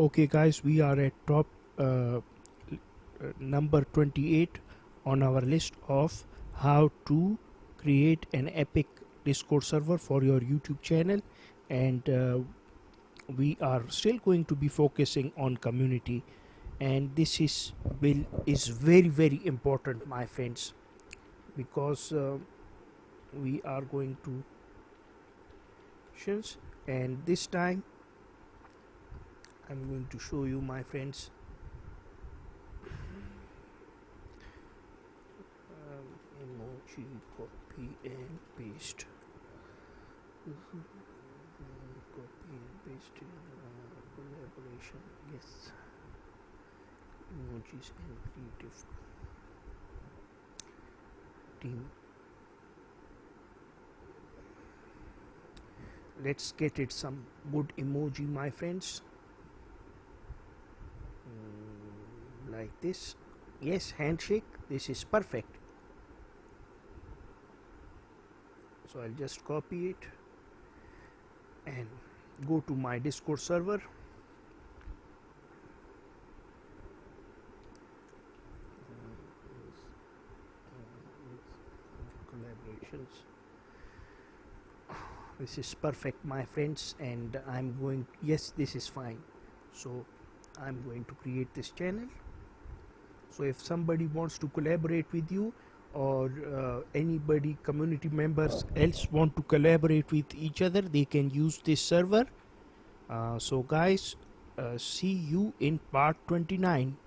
Okay guys, we are at top number 28 on our list of how to create an epic Discord server for your YouTube channel, and we are still going to be focusing on community, and this is very important, my friends, because we are going to questions, and this time I'm going to show you, my friends, emoji copy and paste. Copy and paste in collaboration. Yes, emojis and creative team. Let's get it some good emoji, my friends. Like this. Yes, handshake. This is perfect. So I'll just copy it and go to my Discord server. Collaborations. This is perfect, my friends, and I'm going, yes, this is fine. So I'm going to create this channel. So if somebody wants to collaborate with you, or anybody, community members else want to collaborate with each other, they can use this server. So guys, see you in part 29.